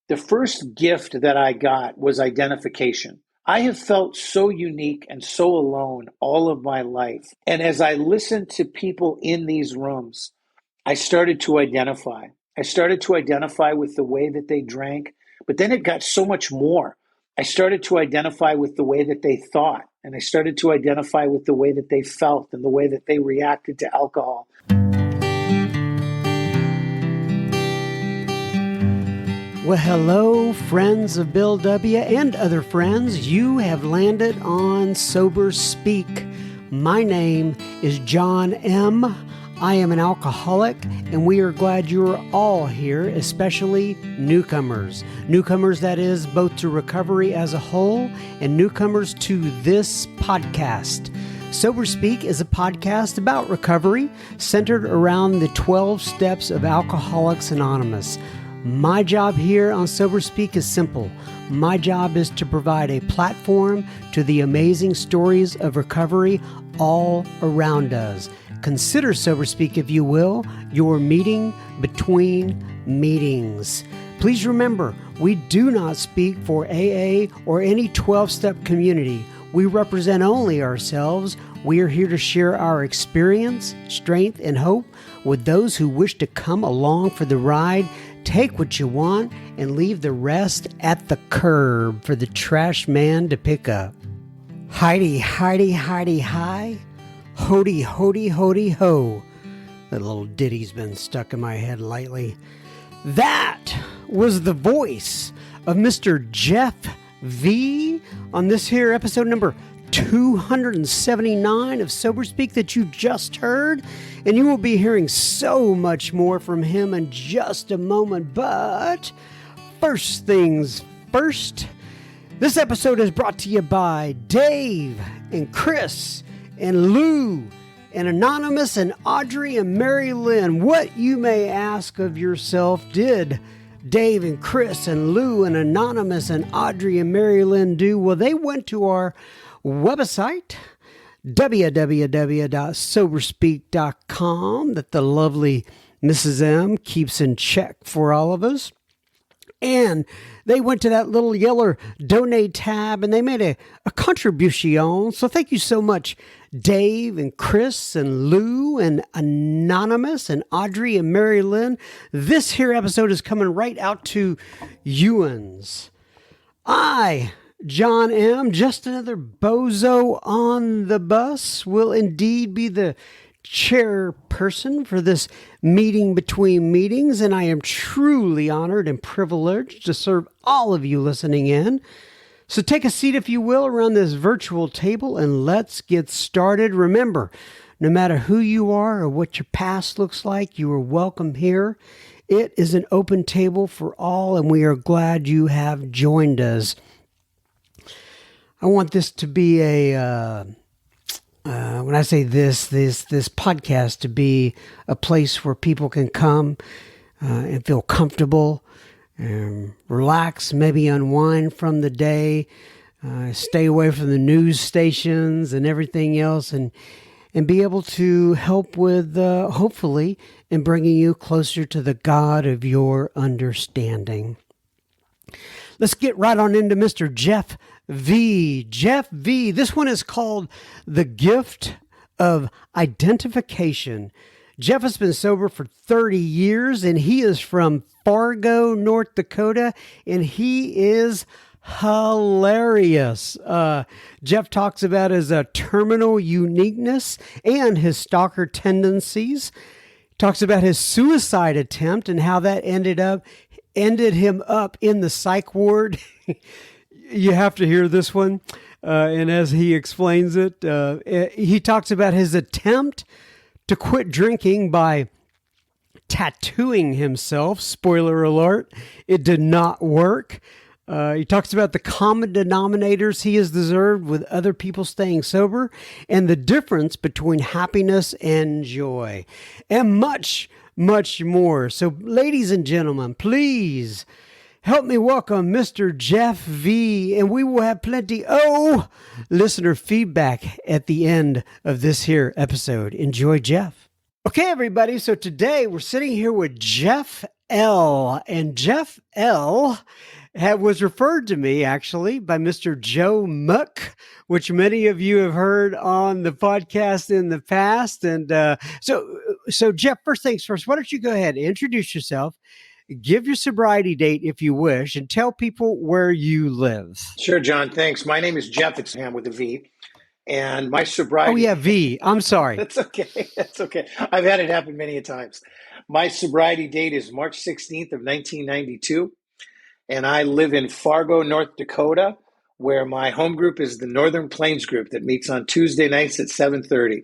The first gift that I got was identification. I have felt so unique and so alone all of my life. And as I listened to people in these rooms, I started to identify. I started to identify with the way that they drank, but then it got so much more. I started to identify with the way that they thought, and I started to identify with the way that they felt and the way that they reacted to alcohol. Well, hello, friends of Bill W. and other friends. You have landed on Sober Speak. My name is John M. I am an alcoholic, and we are glad you are all here, especially newcomers. Newcomers, that is, both to recovery as a whole and newcomers to this podcast. Sober Speak is a podcast about recovery centered around the 12 steps of Alcoholics Anonymous. My job here on Sober Speak is simple. My job is to provide a platform to the amazing stories of recovery all around us. Consider Sober Speak, if you will, your meeting between meetings. Please remember, we do not speak for AA or any 12-step community. We represent only ourselves. We are here to share our experience, strength, and hope with those who wish to come along for the ride. Take what you want and leave the rest at the curb for the trash man to pick up. Heidi, Heidi, Heidi, hi. Hody, hody, hody, ho. That little ditty's been stuck in my head lately. That was the voice of Mr. Jeff V on this here episode number 279 of Sober Speak that you just heard. And you will be hearing so much more from him in just a moment. But first things first, this episode is brought to you by Dave and Chris and Lou and Anonymous and Audrey and Mary Lynn. What, you may ask of yourself, did Dave and Chris and Lou and Anonymous and Audrey and Mary Lynn do? Well, they went to our website, www.soberspeak.com, that the lovely Mrs. M keeps in check for all of us. And they went to that little yellow donate tab and they made a contribution. So thank you so much, Dave and Chris and Lou and Anonymous and Audrey and Mary Lynn. This here episode is coming right out to Ewans. John M., just another bozo on the bus, will indeed be the chairperson for this meeting between meetings, and I am truly honored and privileged to serve all of you listening in. So take a seat, if you will, around this virtual table, and let's get started. Remember, no matter who you are or what your past looks like, you are welcome here. It is an open table for all, and we are glad you have joined us. I want this to be when I say this podcast to be a place where people can come and feel comfortable, and relax, maybe unwind from the day, stay away from the news stations and everything else, and be able to help with, hopefully, in bringing you closer to the God of your understanding. Let's get right on into Mr. Jeff V. Jeff V. This one is called The Gift of Identification. Jeff has been sober for 30 years, and he is from Fargo, North Dakota, and he is hilarious. Jeff talks about his terminal uniqueness and his stalker tendencies. Talks about his suicide attempt and how that ended him up in the psych ward. You have to hear this one. And as he explains it, he talks about his attempt to quit drinking by tattooing himself. Spoiler alert, it did not work. He talks about the common denominators he has deserved with other people staying sober and the difference between happiness and joy, and much, much more. So, ladies and gentlemen, please help me welcome Mr. Jeff V, and we will have plenty listener feedback at the end of this here episode. Enjoy, Jeff. Okay, everybody, so today we're sitting here with Jeff L. And Jeff L. Was referred to me actually by Mr. Joe Muck, which many of you have heard on the podcast in the past. And so Jeff, first things first, why don't you go ahead and introduce yourself, give your sobriety date if you wish, and tell people where you live. Sure, John. Thanks. My name is Jeff. It's Ham with a V. And my Oh, sobriety, yeah, V. I'm sorry. that's okay. That's okay. I've had it happen many a times. My sobriety date is March 16th of 1992. And I live in Fargo, North Dakota, where my home group is the Northern Plains Group that meets on Tuesday nights at 7:30.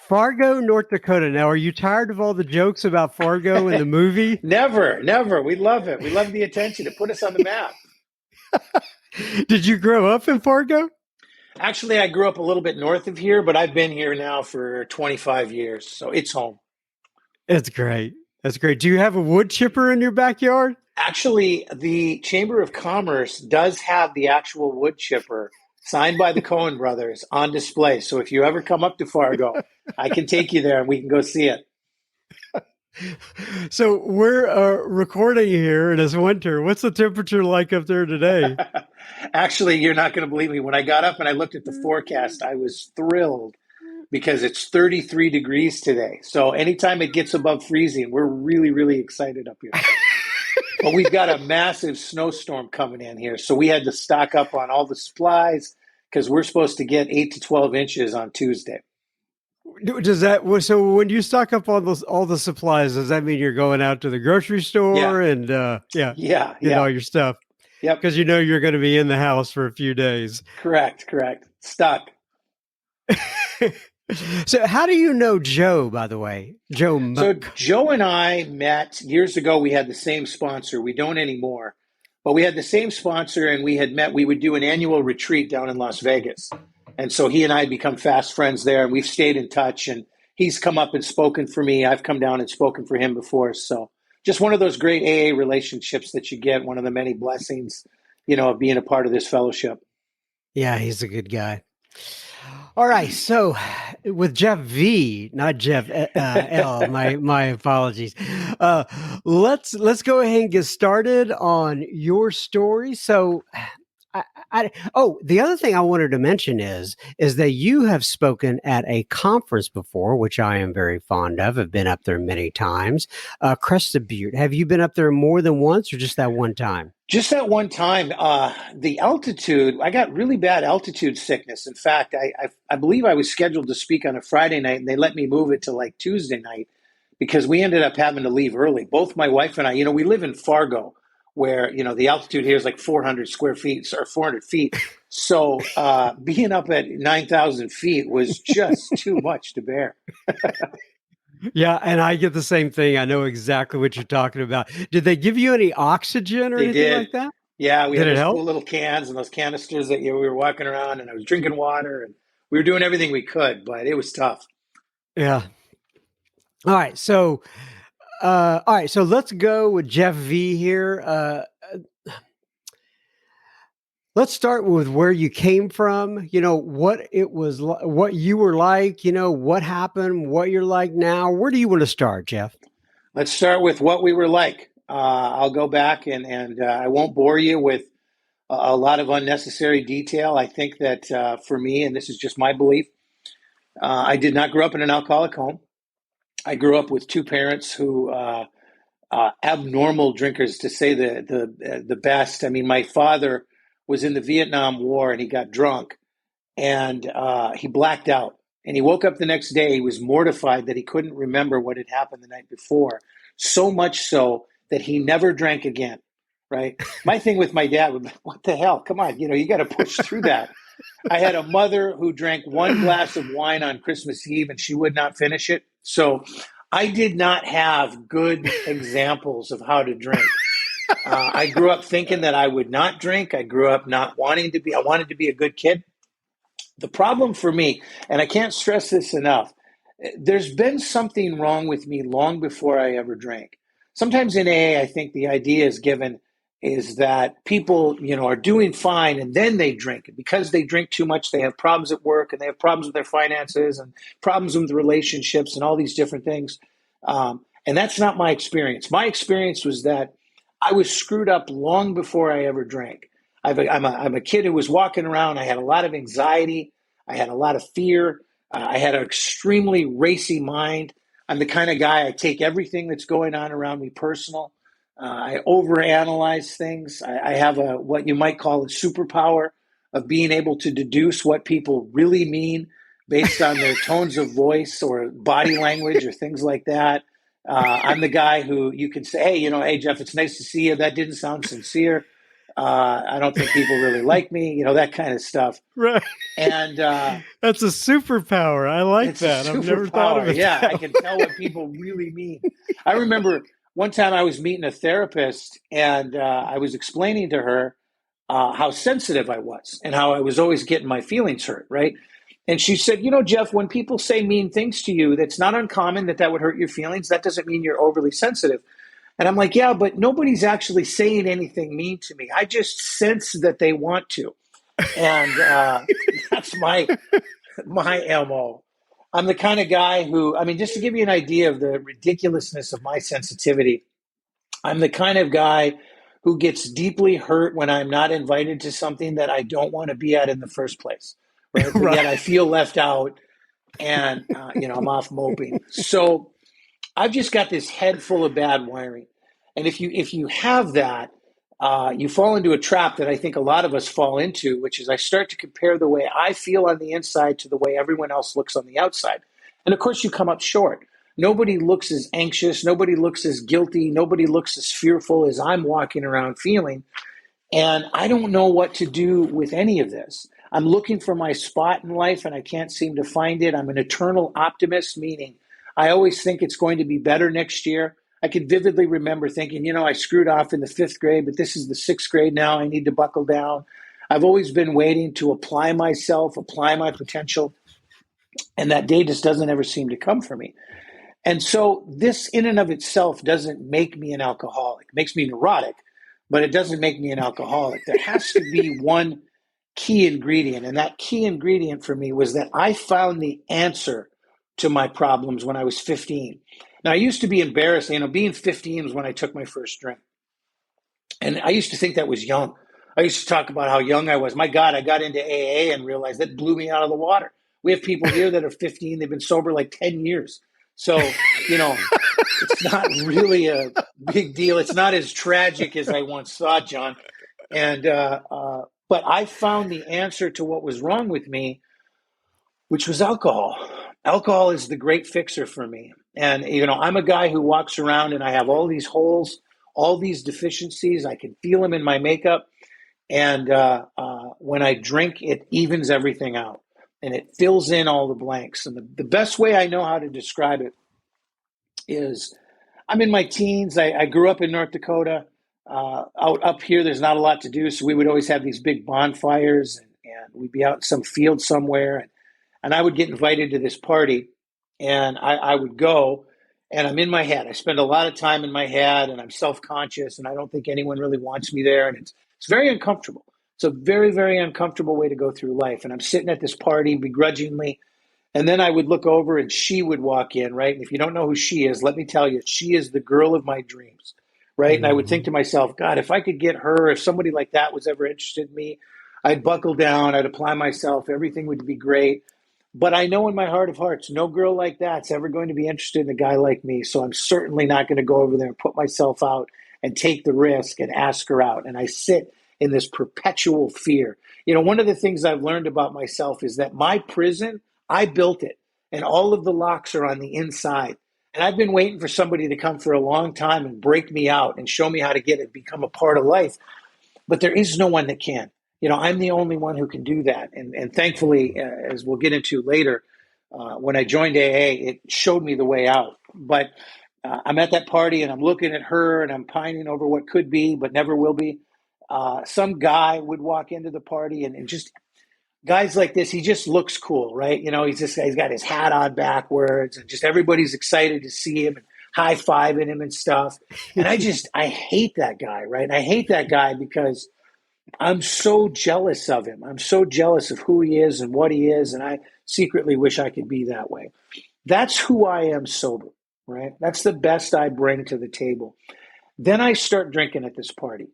Fargo, North Dakota. Now, are you tired of all the jokes about Fargo in the movie? Never, never. We love it. We love the attention. It put us on the map. Did you grow up in Fargo? Actually, I grew up a little bit north of here, but I've been here now for 25 years, so it's home. That's great. That's great. Do you have a wood chipper in your backyard? Actually, the Chamber of Commerce does have the actual wood chipper signed by the Coen brothers on display. So if you ever come up to Fargo, I can take you there and we can go see it. So we're recording here and it's winter. What's the temperature like up there today? Actually, you're not going to believe me. When I got up and I looked at the forecast, I was thrilled because it's 33 degrees today. So anytime it gets above freezing, we're really, really excited up here. But we've got a massive snowstorm coming in here. So we had to stock up on all the supplies because we're supposed to get 8 to 12 inches on Tuesday. Does that so when you stock up on all the supplies, does that mean you're going out to the grocery store and Yeah. all your stuff? Yep. Because you know you're going to be in the house for a few days. Correct. Stuck. So how do you know Joe, by the way? Joe Muck. So Joe and I met years ago. We had the same sponsor. We don't anymore. But we had the same sponsor and we had met. We would do an annual retreat down in Las Vegas. And so he and I had become fast friends there, and we've stayed in touch. And he's come up and spoken for me. I've come down and spoken for him before. So just one of those great AA relationships that you get, one of the many blessings, of being a part of this fellowship. Yeah, he's a good guy. All right, so with Jeff V, not Jeff L. My apologies. Let's go ahead and get started on your story. So, the other thing I wanted to mention is that you have spoken at a conference before, which I am very fond of. I've been up there many times. Crested Butte. Have you been up there more than once, or just that one time? Just that one time. The altitude, I got really bad altitude sickness. In fact, I believe I was scheduled to speak on a Friday night, and they let me move it to like Tuesday night because we ended up having to leave early. Both my wife and I, we live in Fargo, where, the altitude here is like 400 square feet or 400 feet. So being up at 9,000 feet was just too much to bear. Yeah, and I get the same thing. I know exactly what you're talking about. Did they give you any oxygen or anything like that? Yeah, we had those cool little cans and those canisters that we were walking around, and I was drinking water, and we were doing everything we could, but it was tough. Yeah. All right, so let's go with Jeff V here. Let's start with where you came from, what it was, what you were like, what happened, what you're like now. Where do you want to start, Jeff? Let's start with what we were like. I'll go back and I won't bore you with a lot of unnecessary detail. I think that for me, and this is just my belief, I did not grow up in an alcoholic home. I grew up with two parents who abnormal drinkers, to say the best. I mean, my father was in the Vietnam War and he got drunk and he blacked out. And he woke up the next day. He was mortified that he couldn't remember what had happened the night before. So much so that he never drank again. Right. My thing with my dad was, what the hell? Come on. You got to push through that. I had a mother who drank one glass of wine on Christmas Eve and she would not finish it. So I did not have good examples of how to drink. I grew up thinking that I would not drink. I grew up not wanting to be. I wanted to be a good kid. The problem for me, and I can't stress this enough, there's been something wrong with me long before I ever drank. Sometimes in AA, I think the idea is given is that people, are doing fine and then they drink. And because they drink too much, they have problems at work and they have problems with their finances and problems with relationships and all these different things. And that's not my experience. My experience was that I was screwed up long before I ever drank. I'm a kid who was walking around. I had a lot of anxiety. I had a lot of fear. I had an extremely racy mind. I'm the kind of guy, I take everything that's going on around me personal. I overanalyze things. I have what you might call a superpower of being able to deduce what people really mean based on their tones of voice or body language or things like that. I'm the guy who you can say, hey, hey, Jeff, it's nice to see you. That didn't sound sincere. I don't think people really like me, that kind of stuff. Right. And that's a superpower. I like it's a that. I've never thought of superpower. it. Yeah, I can tell what people really mean. I remember one time I was meeting a therapist, and I was explaining to her how sensitive I was and how I was always getting my feelings hurt, right? And she said, Jeff, when people say mean things to you, that's not uncommon that would hurt your feelings. That doesn't mean you're overly sensitive. And I'm like, yeah, but nobody's actually saying anything mean to me. I just sense that they want to. And that's my MO. I'm the kind of guy who, just to give you an idea of the ridiculousness of my sensitivity, I'm the kind of guy who gets deeply hurt when I'm not invited to something that I don't want to be at in the first place, right? But yet I feel left out, and I'm off moping. So I've just got this head full of bad wiring, and if you have that, you fall into a trap that I think a lot of us fall into, which is I start to compare the way I feel on the inside to the way everyone else looks on the outside, and of course you come up short. Nobody looks as anxious. Nobody looks as guilty. Nobody looks as fearful as I'm walking around feeling. And I don't know what to do with any of this. I'm looking for my spot in life and I can't seem to find it. I'm an eternal optimist, meaning I always think it's going to be better next year. I can vividly remember thinking, I screwed off in the 5th grade, but this is the 6th grade now. I need to buckle down. I've always been waiting to apply myself, apply my potential. And that day just doesn't ever seem to come for me. And so this in and of itself doesn't make me an alcoholic. It makes me neurotic, but it doesn't make me an alcoholic. There has to be one key ingredient. And that key ingredient for me was that I found the answer to my problems when I was 15. Now, I used to be embarrassed. Being 15 was when I took my first drink. And I used to think that was young. I used to talk about how young I was. My God, I got into AA and realized that blew me out of the water. We have people here that are 15. They've been sober like 10 years. So, it's not really a big deal. It's not as tragic as I once thought, John. And but I found the answer to what was wrong with me, which was alcohol. Alcohol is the great fixer for me. And, I'm a guy who walks around and I have all these holes, all these deficiencies. I can feel them in my makeup. And when I drink, it evens everything out. And it fills in all the blanks. And the best way I know how to describe it is I'm in my teens. I grew up in North Dakota. Out up here, there's not a lot to do. So we would always have these big bonfires and we'd be out in some field somewhere. And I would get invited to this party and I would go and I'm in my head. I spend a lot of time in my head and I'm self-conscious and I don't think anyone really wants me there. And it's very uncomfortable. It's a very, very uncomfortable way to go through life. And I'm sitting at this party begrudgingly. And then I would look over and she would walk in, right? And if you don't know who she is, let me tell you, she is the girl of my dreams, right? And I would think to myself, God, if I could get her, if somebody like that was ever interested in me, I'd buckle down, I'd apply myself, everything would be great. But I know in my heart of hearts, no girl like that's ever going to be interested in a guy like me. So I'm certainly not going to go over there and put myself out and take the risk and ask her out. And I sit in this perpetual fear. One of the things I've learned about myself is that my prison, I built it, and all of the locks are on the inside. And I've been waiting for somebody to come for a long time and break me out and show me how to get it, become a part of life. But there is no one that can. I'm the only one who can do that. And thankfully, as we'll get into later, when I joined AA, it showed me the way out. But I'm at that party and I'm looking at her and I'm pining over what could be, but never will be. Some guy would walk into the party and just guys like this, he just looks cool, right? He's got his hat on backwards and just everybody's excited to see him and high-fiving him and stuff. And I hate that guy, right? And I hate that guy because I'm so jealous of him. I'm so jealous of who he is and what he is. And I secretly wish I could be that way. That's who I am sober, right? That's the best I bring to the table. Then I start drinking at this party.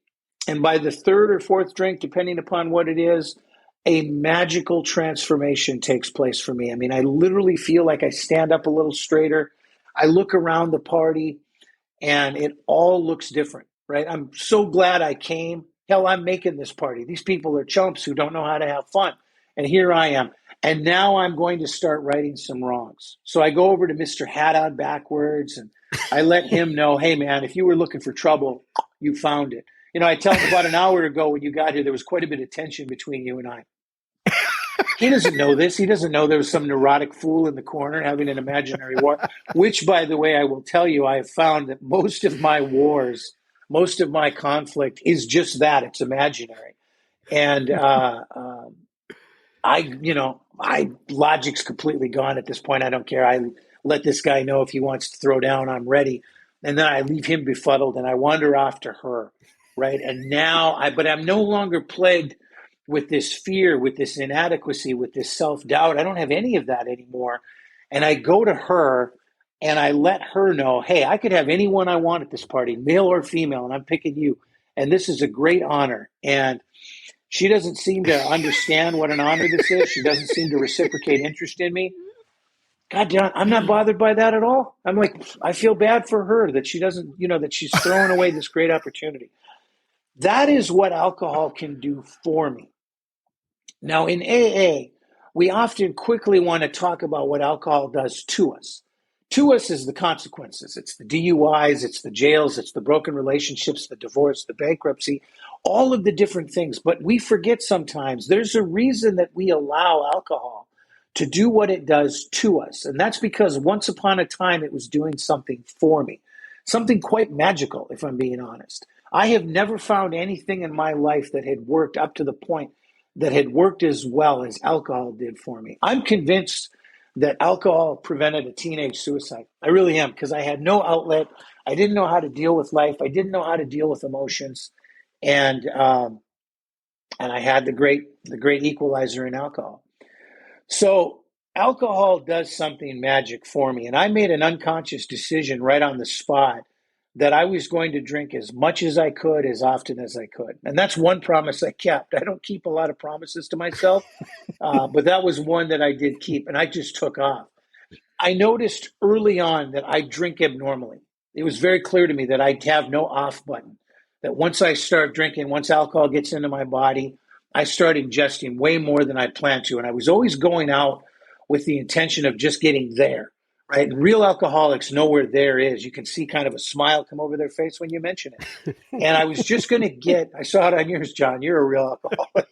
And by the third or fourth drink, depending upon what it is, a magical transformation takes place for me. I mean, I literally feel like I stand up a little straighter. I look around the party and it all looks different, right? I'm so glad I came. Hell, I'm making this party. These people are chumps who don't know how to have fun. And here I am. And now I'm going to start righting some wrongs. So I go over to Mr. Hat on backwards and I let him know, hey, man, if you were looking for trouble, you found it. You know, I tell him about an hour ago when you got here, there was quite a bit of tension between you and I. He doesn't know this. He doesn't know there was some neurotic fool in the corner having an imaginary war, which, by the way, I will tell you, I have found that most of my wars, most of my conflict is just that. It's imaginary. And my logic's completely gone at this point. I don't care. I let this guy know if he wants to throw down, I'm ready. And then I leave him befuddled and I wander off to her, right? And but I'm no longer plagued with this fear, with this inadequacy, with this self-doubt. I don't have any of that anymore. And I go to her and I let her know, hey, I could have anyone I want at this party, male or female, and I'm picking you. And this is a great honor. And she doesn't seem to understand what an honor this is. She doesn't seem to reciprocate interest in me. God damn, I'm not bothered by that at all. I'm like, I feel bad for her that she doesn't, that she's throwing away this great opportunity. That is what alcohol can do for me. Now, in AA, we often quickly want to talk about what alcohol does to us. To us is the consequences. It's the DUIs, it's the jails, it's the broken relationships, the divorce, the bankruptcy, all of the different things. But we forget sometimes there's a reason that we allow alcohol to do what it does to us. And that's because once upon a time, it was doing something for me, something quite magical, if I'm being honest. I have never found anything in my life that had worked up to the point that had worked as well as alcohol did for me. I'm convinced that alcohol prevented a teenage suicide. I really am, because I had no outlet. I didn't know how to deal with life. I didn't know how to deal with emotions. And I had the great equalizer in alcohol. So alcohol does something magic for me. And I made an unconscious decision right on the spot that I was going to drink as much as I could, as often as I could. And that's one promise I kept. I don't keep a lot of promises to myself, but that was one that I did keep, and I just took off. I noticed early on that I drink abnormally. It was very clear to me that I have no off button, that once I start drinking, once alcohol gets into my body, I start ingesting way more than I planned to. And I was always going out with the intention of just getting there. Right. And real alcoholics know where there is. You can see kind of a smile come over their face when you mention it. And I was just going to I saw it on yours, John. You're a real alcoholic.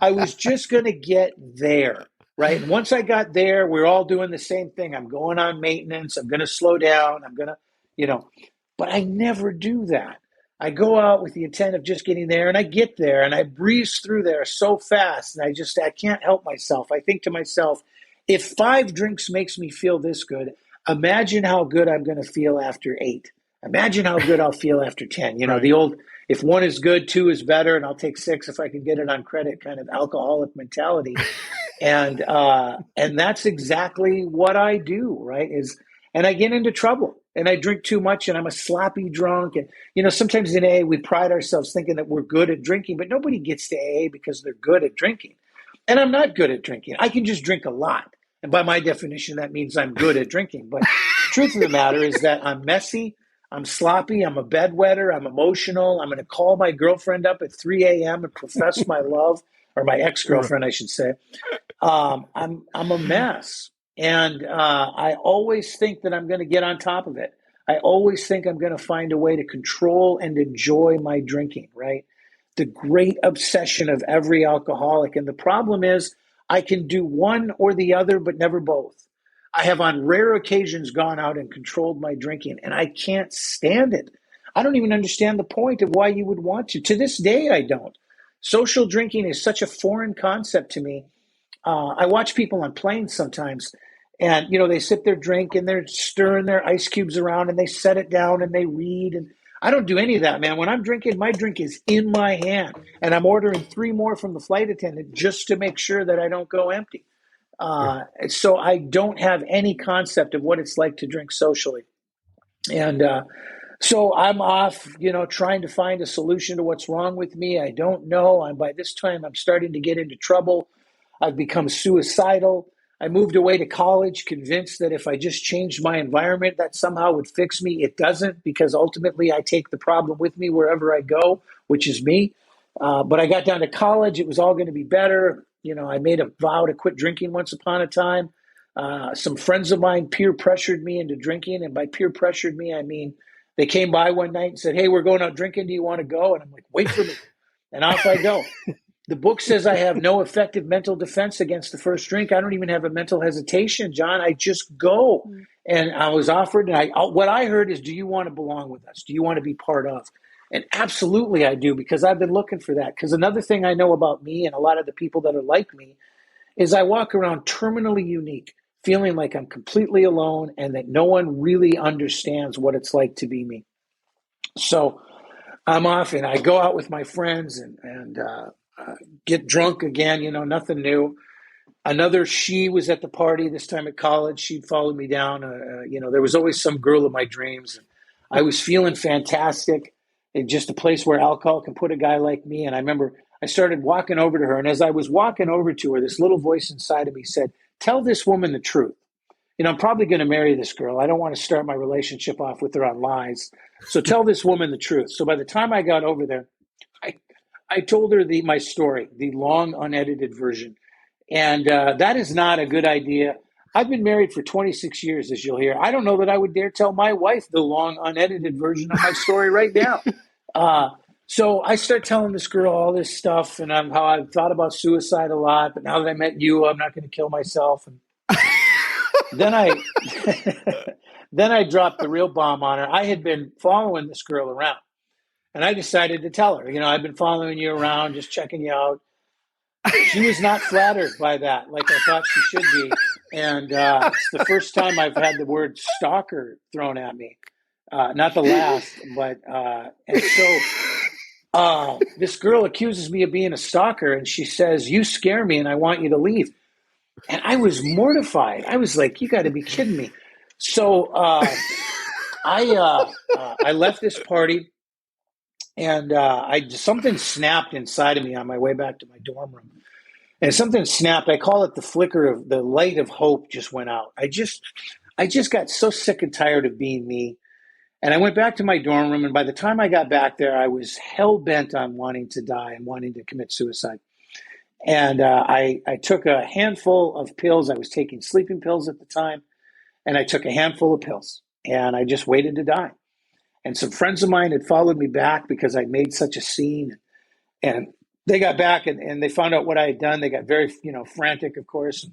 I was just going to get there. Right. And once I got there, we're all doing the same thing. I'm going on maintenance. I'm going to slow down. I'm going to, but I never do that. I go out with the intent of just getting there, and I get there and I breeze through there so fast. And I can't help myself. I think to myself, if 5 drinks makes me feel this good, imagine how good I'm going to feel after 8. Imagine how good I'll feel after 10. Right. The old, if 1 is good, 2 is better, and I'll take 6 if I can get it on credit kind of alcoholic mentality. And that's exactly what I do, right? And I get into trouble, and I drink too much, and I'm a sloppy drunk. And, sometimes in AA, we pride ourselves thinking that we're good at drinking, but nobody gets to AA because they're good at drinking. And I'm not good at drinking. I can just drink a lot. And by my definition, that means I'm good at drinking. But the truth of the matter is that I'm messy, I'm sloppy, I'm a bedwetter, I'm emotional. I'm going to call my girlfriend up at 3 a.m. and profess my love, or my ex-girlfriend, I should say. I'm a mess. And I always think that I'm going to get on top of it. I always think I'm going to find a way to control and enjoy my drinking, right? The great obsession of every alcoholic. And the problem is I can do one or the other, but never both. I have on rare occasions gone out and controlled my drinking, and I can't stand it. I don't even understand the point of why you would want to. To this day, I don't. Social drinking is such a foreign concept to me. I watch people on planes sometimes, and, they sip their drink and they're stirring their ice cubes around and they set it down and they read. And I don't do any of that, man. When I'm drinking, my drink is in my hand, and I'm ordering 3 more from the flight attendant just to make sure that I don't go empty. So I don't have any concept of what it's like to drink socially. And so I'm off, trying to find a solution to what's wrong with me. I don't know. By this time, I'm starting to get into trouble. I've become suicidal. I moved away to college, convinced that if I just changed my environment, that somehow would fix me. It doesn't, because ultimately I take the problem with me wherever I go, which is me. But I got down to college. It was all going to be better. I made a vow to quit drinking once upon a time. Some friends of mine peer pressured me into drinking. And by peer pressured me, I mean, they came by one night and said, "Hey, we're going out drinking. Do you want to go?" And I'm like, "Wait for me." And off I go. The book says I have no effective mental defense against the first drink. I don't even have a mental hesitation, John. I just go. And I was offered, and what I heard is, "Do you want to belong with us? Do you want to be part of?" And absolutely I do, because I've been looking for that. Because another thing I know about me and a lot of the people that are like me is I walk around terminally unique, feeling like I'm completely alone and that no one really understands what it's like to be me. So I'm off and I go out with my friends and get drunk again, nothing new. Another she was at the party, this time at college. She'd followed me down. There was always some girl of my dreams. I was feeling fantastic. It's just a place where alcohol can put a guy like me. And I remember I started walking over to her. And as I was walking over to her, this little voice inside of me said, "Tell this woman the truth. I'm probably going to marry this girl. I don't want to start my relationship off with her on lies. So tell this woman the truth." So by the time I got over there, I, I told her my story, the long unedited version. And that is not a good idea. I've been married for 26 years, as you'll hear. I don't know that I would dare tell my wife the long unedited version of my story right now. So I start telling this girl all this stuff and how I've thought about suicide a lot. But now that I met you, I'm not going to kill myself. And then I then I dropped the real bomb on her. I had been following this girl around, and I decided to tell her, I've been following you around, just checking you out. She was not flattered by that, like I thought she should be. And it's the first time I've had the word stalker thrown at me. Not the last, but and so this girl accuses me of being a stalker, and she says, "You scare me, and I want you to leave." And I was mortified. I was like, "You got to be kidding me!" So I left this party, and something snapped inside of me on my way back to my dorm room. And something snapped. I call it the flicker of the light of hope just went out. I just got so sick and tired of being me. And I went back to my dorm room. And by the time I got back there, I was hell bent on wanting to die and wanting to commit suicide. And I took a handful of pills. I was taking sleeping pills at the time. And I took a handful of pills. And I just waited to die. And some friends of mine had followed me back because I made such a scene. And they got back and they found out what I had done. They got very, frantic, of course.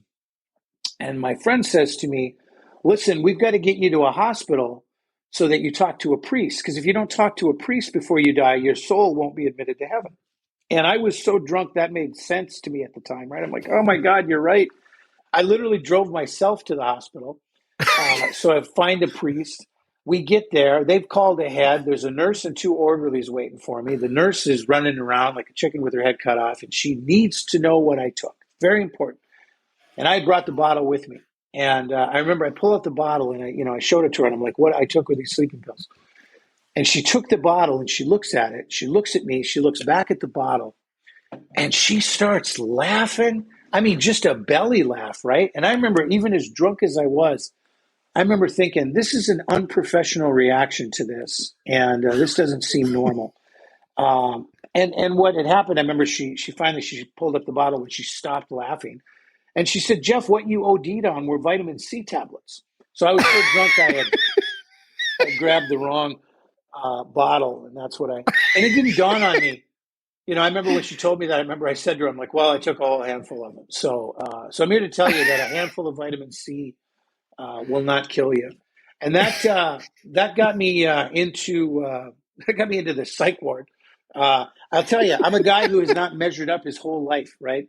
And my friend says to me, "Listen, we've got to get you to a hospital so that you talk to a priest. Because if you don't talk to a priest before you die, your soul won't be admitted to heaven." And I was so drunk that made sense to me at the time, right? I'm like, "Oh my God, you're right." I literally drove myself to the hospital. So I find a priest. We get there. They've called ahead. There's a nurse and two orderlies waiting for me. The nurse is running around like a chicken with her head cut off, and she needs to know what I took. Very important. And I brought the bottle with me. And I remember I pulled out the bottle and I showed it to her. And I'm like, "What I took were these sleeping pills." And she took the bottle and she looks at it. She looks at me. She looks back at the bottle, and she starts laughing. I mean, just a belly laugh, right? And I remember, even as drunk as I was, I remember thinking, this is an unprofessional reaction to this, and this doesn't seem normal. And what had happened, I remember she finally pulled up the bottle and she stopped laughing, and she said, "Jeff, what you OD'd on were vitamin C tablets." So I was so drunk I grabbed the wrong bottle, and that's what and it didn't dawn on me. I remember when she told me that. I remember I said to her, I'm like, "Well, I took a whole handful of them." So I'm here to tell you that a handful of vitamin C will not kill you. And that got me into the psych ward. I'll tell you, I'm a guy who has not measured up his whole life, right?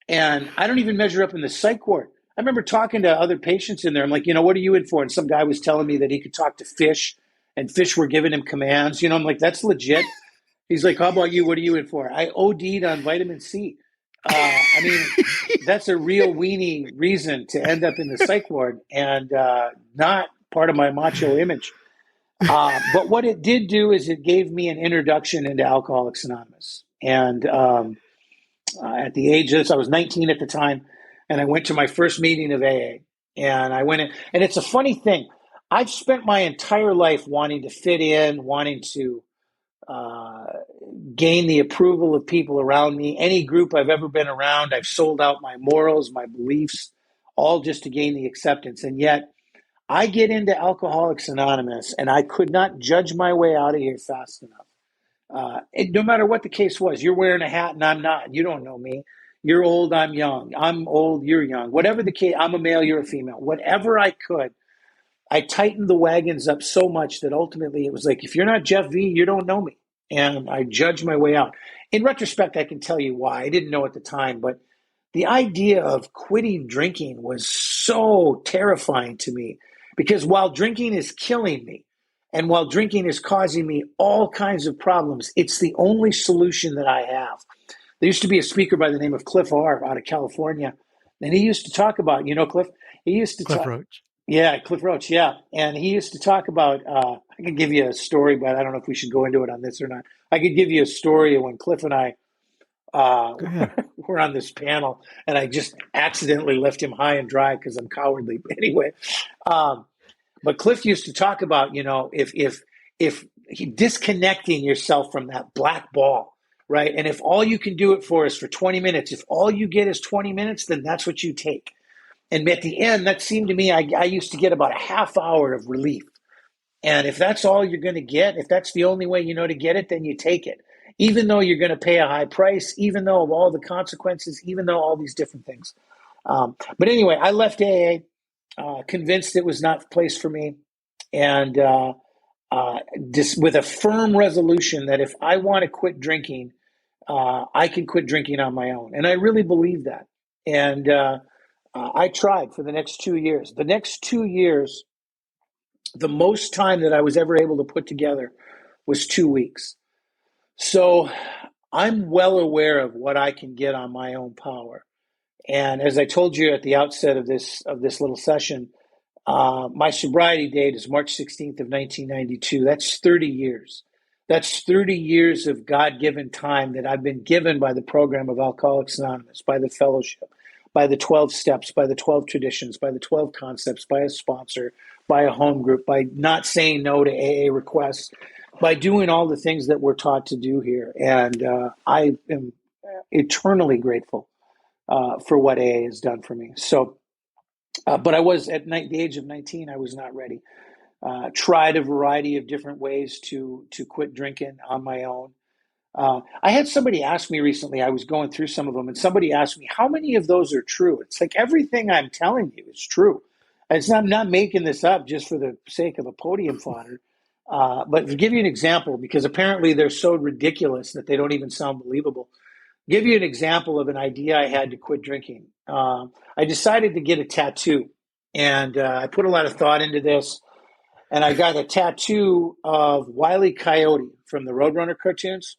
And I don't even measure up in the psych ward. I remember talking to other patients in there. I'm like, "What are you in for?" And some guy was telling me that he could talk to fish, and fish were giving him commands. I'm like, "That's legit." He's like, "How about you? What are you in for?" I OD'd on vitamin C. I mean, that's a real weenie reason to end up in the psych ward, and not part of my macho image. But what it did do is it gave me an introduction into Alcoholics Anonymous. And at the age of this, I was 19 at the time, and I went to my first meeting of AA. And I went in, and it's a funny thing. I've spent my entire life wanting to fit in, wanting to uh, gain the approval of people around me. Any group I've ever been around, I've sold out my morals, my beliefs, all just to gain the acceptance. And yet, I get into Alcoholics Anonymous, and I could not judge my way out of here fast enough. No matter what the case was, you're wearing a hat and I'm not. You don't know me. You're old, I'm young. I'm old, you're young. Whatever the case, I'm a male, you're a female. Whatever I could, I tightened the wagons up so much that ultimately it was like, if you're not Jeff V, you don't know me. And I judged my way out. In retrospect, I can tell you why. I didn't know at the time, but the idea of quitting drinking was so terrifying to me because while drinking is killing me and while drinking is causing me all kinds of problems, it's the only solution that I have. There used to be a speaker by the name of Cliff R. out of California, and he used to talk about, Cliff? He used to Cliff talk, Roach. yeah, Cliff Roach, yeah. And he used to talk about, I could give you a story, but I don't know if we should go into it on this or not. I could give you a story of when Cliff and I uh, Go ahead. we're on this panel, and I just accidentally left him high and dry because I'm cowardly. Anyway, um, but Cliff used to talk about, if he disconnecting yourself from that black ball, right? And if all you can do it for is for 20 minutes, if all you get is 20 minutes, then that's what you take. And at the end, that seemed to me, I used to get about a half hour of relief. And if that's all you're going to get, if that's the only way you know to get it, then you take it. Even though you're going to pay a high price, even though of all the consequences, even though all these different things. But anyway, I left AA convinced it was not the place for me. And just with a firm resolution that if I want to quit drinking, I can quit drinking on my own. And I really believe that. And I tried for the next 2 years. The next 2 years, the most time that I was ever able to put together was 2 weeks. So I'm well aware of what I can get on my own power. And as I told you at the outset of this little session, my sobriety date is March 16th of 1992. That's 30 years. That's 30 years of God-given time that I've been given by the program of Alcoholics Anonymous, by the fellowship, by the 12 steps, by the 12 traditions, by the 12 concepts, by a sponsor, by a home group, by not saying no to AA requests, by doing all the things that we're taught to do here. And I am eternally grateful for what AA has done for me. So, but I was at the age of 19, I was not ready. Tried a variety of different ways to quit drinking on my own. I had somebody ask me recently, I was going through some of them, and somebody asked me, how many of those are true? It's like everything I'm telling you is true. I'm not making this up just for the sake of a podium fodder. But to give you an example, because apparently they're so ridiculous that they don't even sound believable. Give you an example of an idea I had to quit drinking. I decided to get a tattoo, and I put a lot of thought into this. And I got a tattoo of Wile E. Coyote from the Roadrunner cartoons.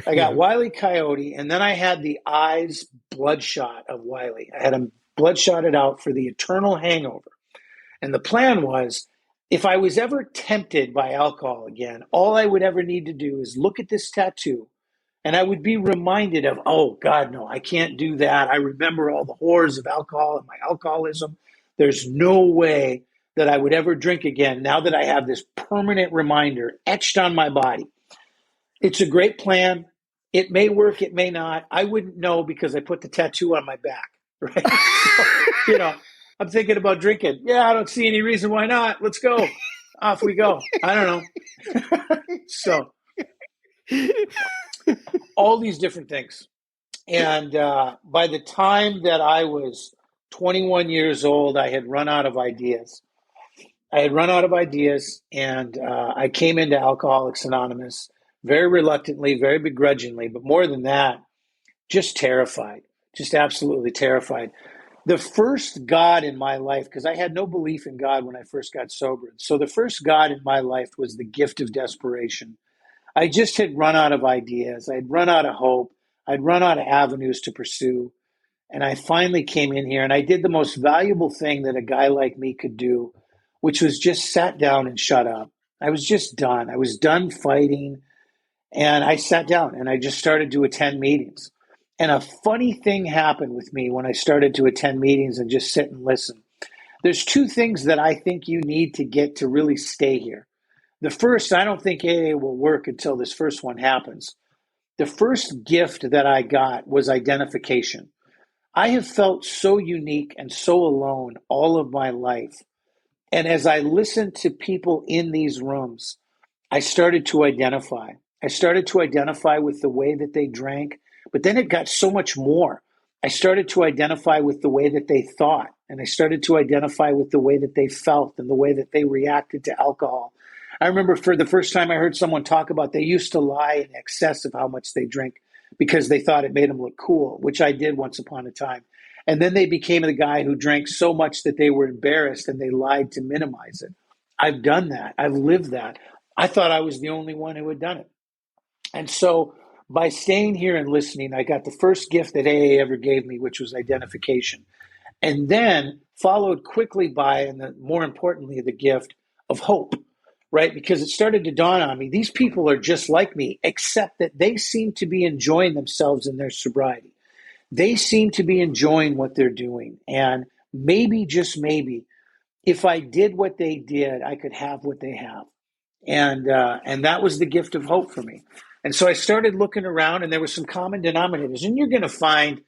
I got Yeah. Wile E. Coyote, and then I had the eyes bloodshot of Wiley. I had him bloodshotted out for the eternal hangover. And the plan was, if I was ever tempted by alcohol again, all I would ever need to do is look at this tattoo, and I would be reminded of, oh, God, no, I can't do that. I remember all the horrors of alcohol and my alcoholism. There's no way that I would ever drink again now that I have this permanent reminder etched on my body. It's a great plan. It may work, it may not. I wouldn't know because I put the tattoo on my back, right? So, I'm thinking about drinking. Yeah, I don't see any reason why not. Let's go. Off we go. I don't know. So, all these different things. And by the time that I was 21 years old, I had run out of ideas. And I came into Alcoholics Anonymous very reluctantly, very begrudgingly, but more than that, just terrified, just absolutely terrified. The first God in my life, because I had no belief in God when I first got sober. So the first God in my life was the gift of desperation. I just had run out of ideas. I'd run out of hope. I'd run out of avenues to pursue. And I finally came in here and I did the most valuable thing that a guy like me could do, which was just sat down and shut up. I was just done. I was done fighting. And I sat down and I just started to attend meetings. And a funny thing happened with me when I started to attend meetings and just sit and listen. There's two things that I think you need to get to really stay here. The first, I don't think AA will work until this first one happens. The first gift that I got was identification. I have felt so unique and so alone all of my life. And as I listened to people in these rooms, I started to identify. I started to identify with the way that they drank, but then it got so much more. I started to identify with the way that they thought, and I started to identify with the way that they felt and the way that they reacted to alcohol. I remember for the first time I heard someone talk about they used to lie in excess of how much they drink because they thought it made them look cool, which I did once upon a time. And then they became the guy who drank so much that they were embarrassed and they lied to minimize it. I've done that. I've lived that. I thought I was the only one who had done it. And so by staying here and listening, I got the first gift that AA ever gave me, which was identification. And then followed quickly by, and more importantly, the gift of hope, right? Because it started to dawn on me, these people are just like me, except that they seem to be enjoying themselves in their sobriety. They seem to be enjoying what they're doing. And maybe, just maybe, if I did what they did, I could have what they have. And that was the gift of hope for me. And so I started looking around, and there were some common denominators. And you're going to find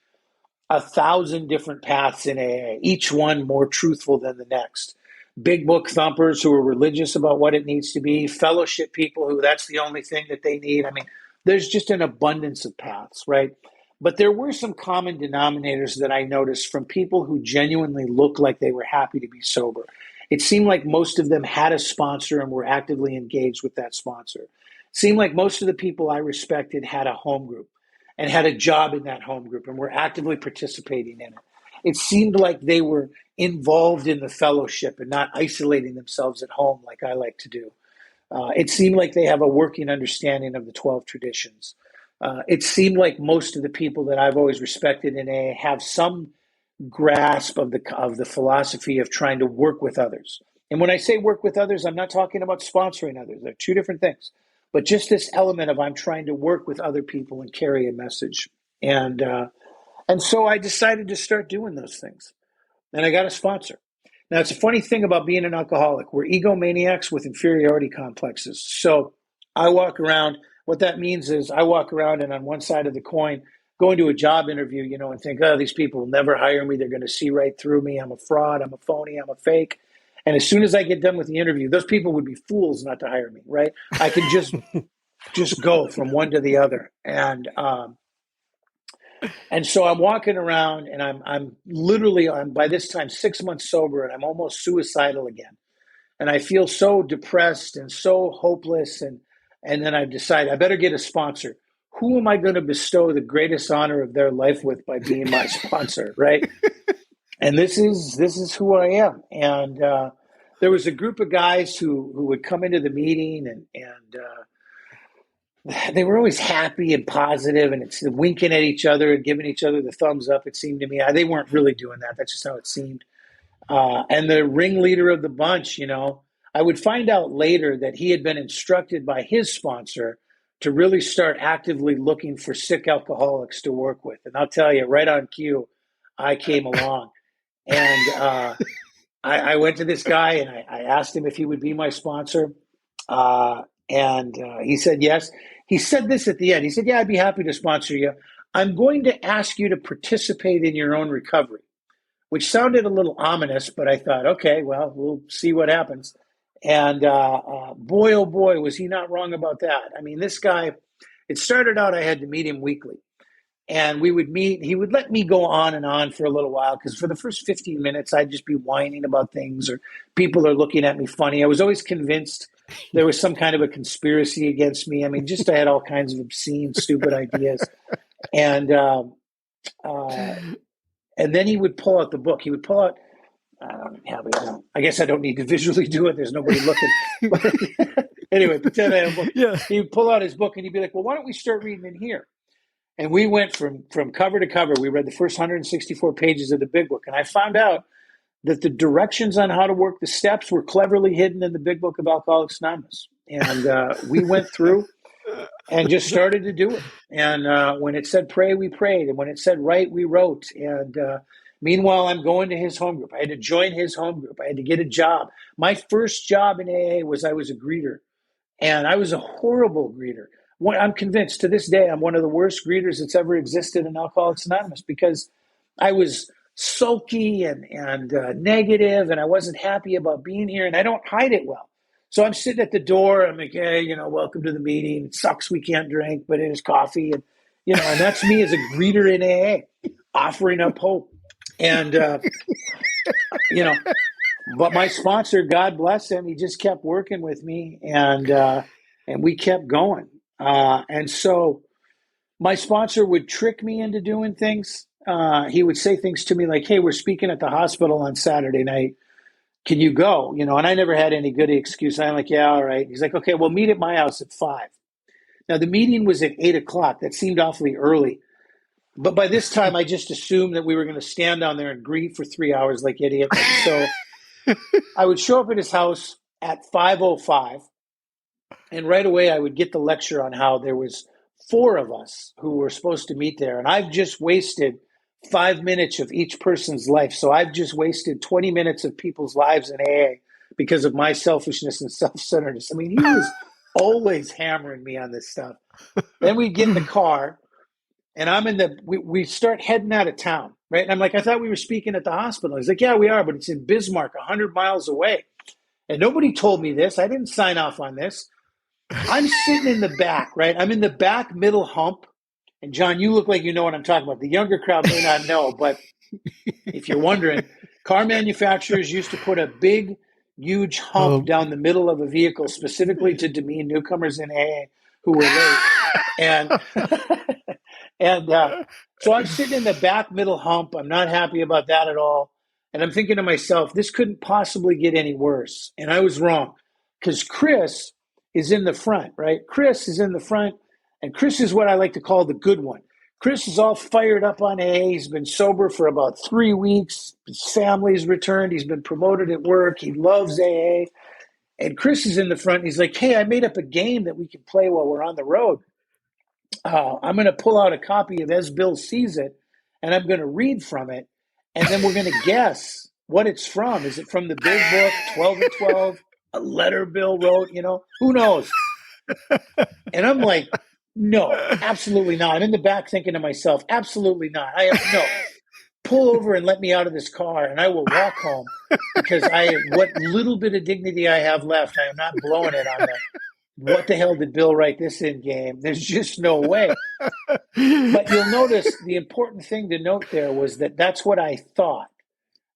1,000 different paths in AA, each one more truthful than the next. Big book thumpers who are religious about what it needs to be, fellowship people who that's the only thing that they need. I mean, there's just an abundance of paths, right? But there were some common denominators that I noticed from people who genuinely looked like they were happy to be sober. It seemed like most of them had a sponsor and were actively engaged with that sponsor. It seemed like most of the people I respected had a home group and had a job in that home group and were actively participating in it. It seemed like they were involved in the fellowship and not isolating themselves at home like I like to do. It seemed like they have a working understanding of the 12 traditions. It seemed like most of the people that I've always respected in AA have some grasp of the philosophy of trying to work with others. And when I say work with others, I'm not talking about sponsoring others. They're two different things. But just this element of I'm trying to work with other people and carry a message. And so I decided to start doing those things. And I got a sponsor. Now, it's a funny thing about being an alcoholic. We're egomaniacs with inferiority complexes. So I walk around. What that means is I walk around and on one side of the coin, going to a job interview, and think, oh, these people will never hire me. They're going to see right through me. I'm a fraud. I'm a phony. I'm a fake. And as soon as I get done with the interview, those people would be fools not to hire me, right? I can just go from one to the other. And so I'm walking around and I'm literally by this time 6 months sober and I'm almost suicidal again. And I feel so depressed and so hopeless. And then I decide I better get a sponsor. Who am I going to bestow the greatest honor of their life with by being my sponsor, right? And this is who I am. And there was a group of guys who would come into the meeting and they were always happy and positive and it's winking at each other and giving each other the thumbs up. It seemed to me they weren't really doing that. That's just how it seemed. And the ringleader of the bunch, I would find out later that he had been instructed by his sponsor to really start actively looking for sick alcoholics to work with. And I'll tell you, right on cue, I came along. And I went to this guy and I asked him if he would be my sponsor. And he said yes. He said this at the end. He said, yeah, I'd be happy to sponsor you. I'm going to ask you to participate in your own recovery, which sounded a little ominous, but I thought, okay, well, we'll see what happens. And boy, oh boy, was he not wrong about that. I mean, this guy, it started out, I had to meet him weekly. And we would meet, he would let me go on for a little while because for the first 15 minutes, I'd just be whining about things or people are looking at me funny. I was always convinced there was some kind of a conspiracy against me. I mean, just I had all kinds of obscene, stupid ideas. And then he would pull out the book. He would pull out, I guess I don't need to visually do it. There's nobody looking. But anyway, pretend I have a book. Yeah. He would pull out his book and he'd be like, well, why don't we start reading in here? And we went from cover to cover. We read the first 164 pages of the big book. And I found out that the directions on how to work the steps were cleverly hidden in the Big Book of Alcoholics Anonymous. And we went through and just started to do it. And when it said pray, we prayed. And when it said write, we wrote. And meanwhile, I'm going to his home group. I had to join his home group. I had to get a job. My first job in AA was I was a greeter. And I was a horrible greeter. I'm convinced to this day I'm one of the worst greeters that's ever existed in Alcoholics Anonymous because I was sulky and negative, and I wasn't happy about being here, and I don't hide it well. So I'm sitting at the door. I'm like, hey, welcome to the meeting. It sucks we can't drink, but it is coffee. And, and that's me as a greeter in AA, offering up hope. And, but my sponsor, God bless him, he just kept working with me, and we kept going. And so my sponsor would trick me into doing things. He would say things to me like, hey, we're speaking at the hospital on Saturday night. Can you go? And I never had any good excuse. I'm like, yeah, all right. He's like, okay, well, meet at my house at 5. Now, the meeting was at 8 o'clock. That seemed awfully early. But by this time, I just assumed that we were going to stand down there and greet for 3 hours like idiots. So I would show up at his house at 5:05. And right away, I would get the lecture on how there was 4 of us who were supposed to meet there. And I've just wasted 5 minutes of each person's life. So I've just wasted 20 minutes of people's lives in AA because of my selfishness and self-centeredness. I mean, he was always hammering me on this stuff. Then we get in the car, and we start heading out of town, right? And I'm like, I thought we were speaking at the hospital. He's like, yeah, we are, but it's in Bismarck, 100 miles away. And nobody told me this. I didn't sign off on this. I'm sitting in the back, right? I'm in the back middle hump. And John, you look like you know what I'm talking about. The younger crowd may not know, but if you're wondering, car manufacturers used to put a big, huge hump down the middle of a vehicle specifically to demean newcomers in AA who were late. And so I'm sitting in the back middle hump. I'm not happy about that at all. And I'm thinking to myself, this couldn't possibly get any worse. And I was wrong because Chris is in the front, right? Chris is in the front. And Chris is what I like to call the good one. Chris is all fired up on AA. He's been sober for about 3 weeks. His family's returned. He's been promoted at work. He loves AA. And Chris is in the front. He's like, hey, I made up a game that we can play while we're on the road. I'm going to pull out a copy of As Bill Sees It, and I'm going to read from it. And then we're going to guess what it's from. Is it from the big book, 12 and 12, a letter Bill wrote, who knows? And I'm like, no, absolutely not. I'm in the back thinking to myself, absolutely not. No, pull over and let me out of this car and I will walk home because what little bit of dignity I have left, I am not blowing it on that. What the hell did Bill write this in game? There's just no way. But you'll notice the important thing to note there was that that's what I thought.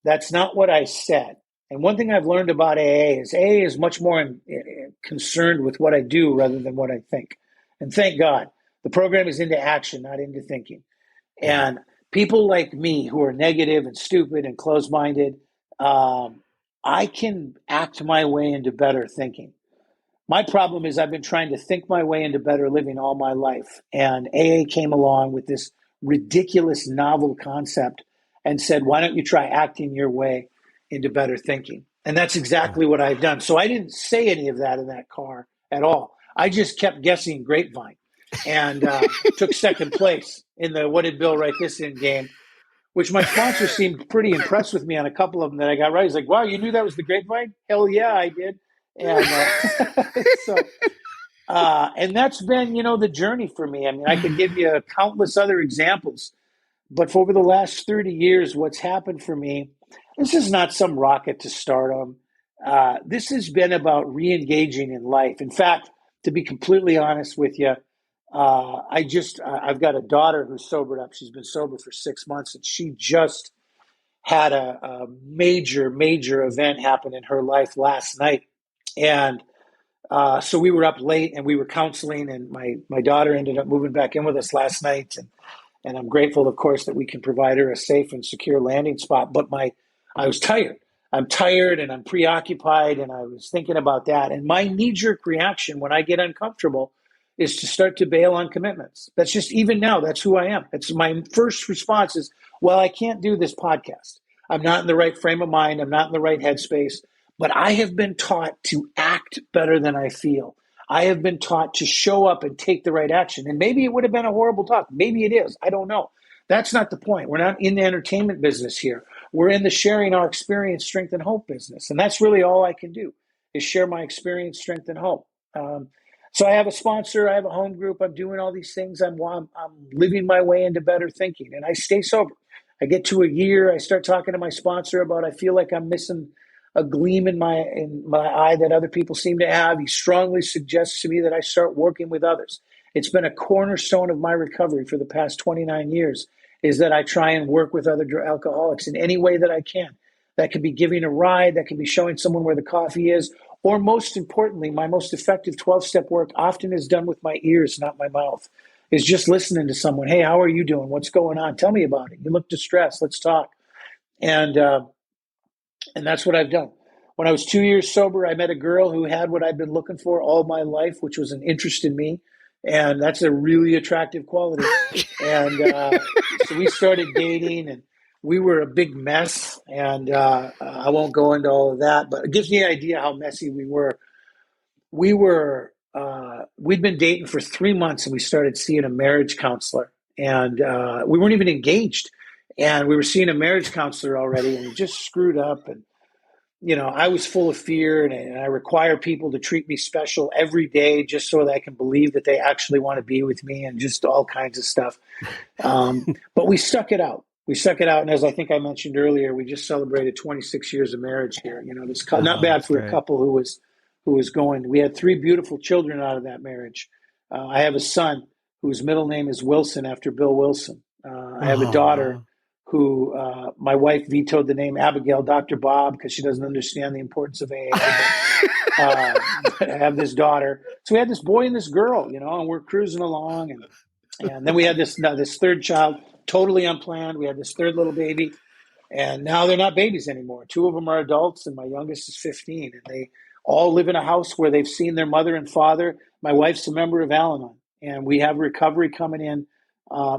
That's not what I said. And one thing I've learned about AA is much more concerned with what I do rather than what I think. And thank God, the program is into action, not into thinking. And people like me who are negative and stupid and closed-minded, I can act my way into better thinking. My problem is I've been trying to think my way into better living all my life. And AA came along with this ridiculous novel concept and said, why don't you try acting your way into better thinking? And that's exactly what I've done. So I didn't say any of that in that car at all. I just kept guessing grapevine and took second place in the what did Bill write this in game, which my sponsor seemed pretty impressed with me on a couple of them that I got right. He's like, wow, you knew that was the grapevine? Hell yeah, I did. And and that's been, the journey for me. I mean, I could give you countless other examples, but for over the last 30 years, what's happened for me, this is not some rocket to stardom. This has been about re-engaging in life. In fact, to be completely honest with you, I've got a daughter who's sobered up. She's been sober for 6 months, and she just had a major, major event happen in her life last night. And so we were up late and we were counseling, and my daughter ended up moving back in with us last night. And I'm grateful, of course, that we can provide her a safe and secure landing spot. But I was tired. I'm tired and I'm preoccupied, and I was thinking about that. And my knee-jerk reaction when I get uncomfortable is to start to bail on commitments. That's just, even now, that's who I am. It's my first response is, well, I can't do this podcast. I'm not in the right frame of mind. I'm not in the right headspace. But I have been taught to act better than I feel. I have been taught to show up and take the right action. And maybe it would have been a horrible talk. Maybe it is. I don't know. That's not the point. We're not in the entertainment business here. We're in the sharing our experience, strength, and hope business. And that's really all I can do is share my experience, strength, and hope. So I have a sponsor. I have a home group. I'm doing all these things. I'm living my way into better thinking. And I stay sober. I get to a year. I start talking to my sponsor about I feel like I'm missing a gleam in my eye that other people seem to have. He strongly suggests to me that I start working with others. It's been a cornerstone of my recovery for the past 29 years is that I try and work with other alcoholics in any way that I can. That could be giving a ride, that could be showing someone where the coffee is, or most importantly, my most effective 12-step work often is done with my ears, not my mouth, is just listening to someone. Hey, how are you doing? What's going on? Tell me about it. You look distressed. Let's talk. And that's what I've done. When I was 2 years sober, I met a girl who had what I'd been looking for all my life, which was an interest in me. And that's a really attractive quality. And so we started dating, and we were a big mess. And I won't go into all of that, but it gives me an idea how messy we were. We'd been dating for 3 months, and we started seeing a marriage counselor. And we weren't even engaged. And we were seeing a marriage counselor already, and we just screwed up. And, I was full of fear, and I require people to treat me special every day just so that I can believe that they actually want to be with me and just all kinds of stuff. But we stuck it out. And as I think I mentioned earlier, we just celebrated 26 years of marriage here. This not bad for a couple who was going. We had 3 beautiful children out of that marriage. I have a son whose middle name is Wilson after Bill Wilson. I have a daughter who my wife vetoed the name Abigail Dr. Bob because she doesn't understand the importance of AA. But I have this daughter. So we had this boy and this girl, and we're cruising along. And then we had this third child, totally unplanned. We had this third little baby. And now they're not babies anymore. 2 of them are adults, and my youngest is 15. And they all live in a house where they've seen their mother and father. My wife's a member of Al-Anon, and we have recovery coming in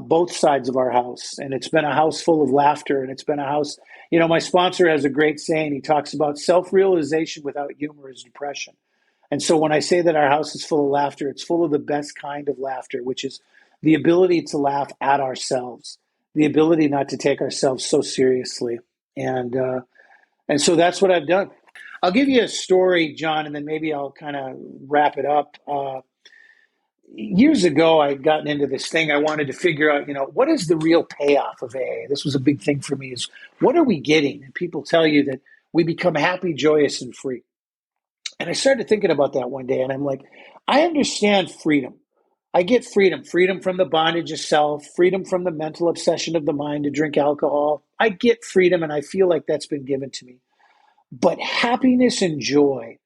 both sides of our house. And it's been a house full of laughter, and it's been a house. My sponsor has a great saying. He talks about self-realization without humor is depression. And so when I say that our house is full of laughter, it's full of the best kind of laughter, which is the ability to laugh at ourselves, the ability not to take ourselves so seriously. And so that's what I've done. I'll give you a story, John, and then maybe I'll kind of wrap it up. Years ago, I'd gotten into this thing. I wanted to figure out, what is the real payoff of AA? This was a big thing for me is what are we getting? And people tell you that we become happy, joyous, and free. And I started thinking about that one day, and I'm like, I understand freedom. I get freedom from the bondage of self, freedom from the mental obsession of the mind to drink alcohol. I get freedom, and I feel like that's been given to me. But happiness and joy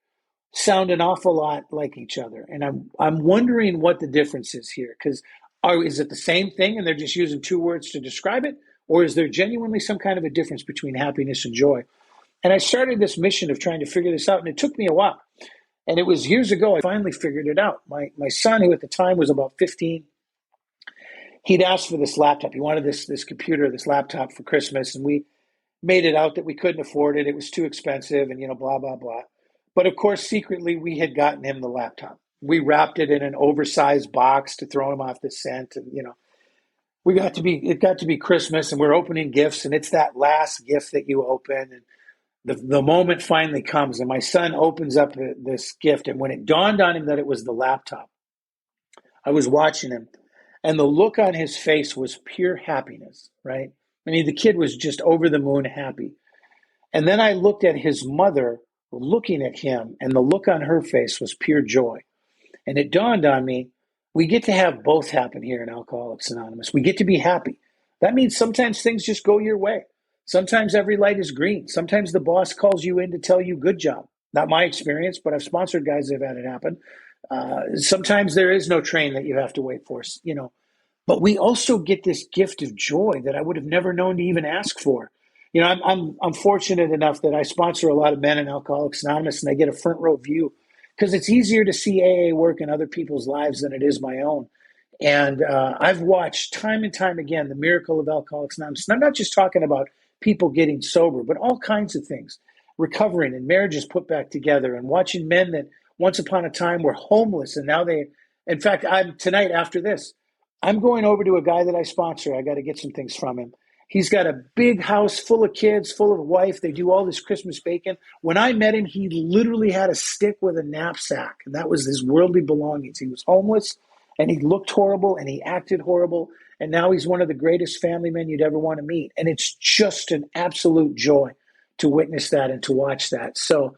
sound an awful lot like each other. And I'm wondering what the difference is here, because is it the same thing and they're just using 2 words to describe it? Or is there genuinely some kind of a difference between happiness and joy? And I started this mission of trying to figure this out, and it took me a while. And it was years ago I finally figured it out. My son, who at the time was about 15, he'd asked for this laptop. He wanted this computer, this laptop for Christmas, and we made it out that we couldn't afford it. It was too expensive and, blah, blah, blah. But of course, secretly, we had gotten him the laptop. We wrapped it in an oversized box to throw him off the scent. And, it got to be Christmas, and we're opening gifts, and it's that last gift that you open. And the moment finally comes, and my son opens up this gift. And when it dawned on him that it was the laptop, I was watching him, and the look on his face was pure happiness, right? I mean, the kid was just over the moon happy. And then I looked at his mother looking at him, and the look on her face was pure joy. And it dawned on me, we get to have both happen here in Alcoholics Anonymous. We get to be happy. That means sometimes things just go your way. Sometimes every light is green. Sometimes the boss calls you in to tell you, good job. Not my experience, but I've sponsored guys that have had it happen. Sometimes there is no train that you have to wait for, But we also get this gift of joy that I would have never known to even ask for. I'm fortunate enough that I sponsor a lot of men in Alcoholics Anonymous, and I get a front row view because it's easier to see AA work in other people's lives than it is my own. And I've watched time and time again the miracle of Alcoholics Anonymous. And I'm not just talking about people getting sober, but all kinds of things, recovering and marriages put back together, and watching men that once upon a time were homeless and now they, in fact, I'm tonight after this, I'm going over to a guy that I sponsor. I got to get some things from him. He's got a big house full of kids, full of a wife. They do all this Christmas bacon. When I met him, he literally had a stick with a knapsack, and that was his worldly belongings. He was homeless, and he looked horrible, and he acted horrible, and now he's one of the greatest family men you'd ever want to meet. And it's just an absolute joy to witness that and to watch that. So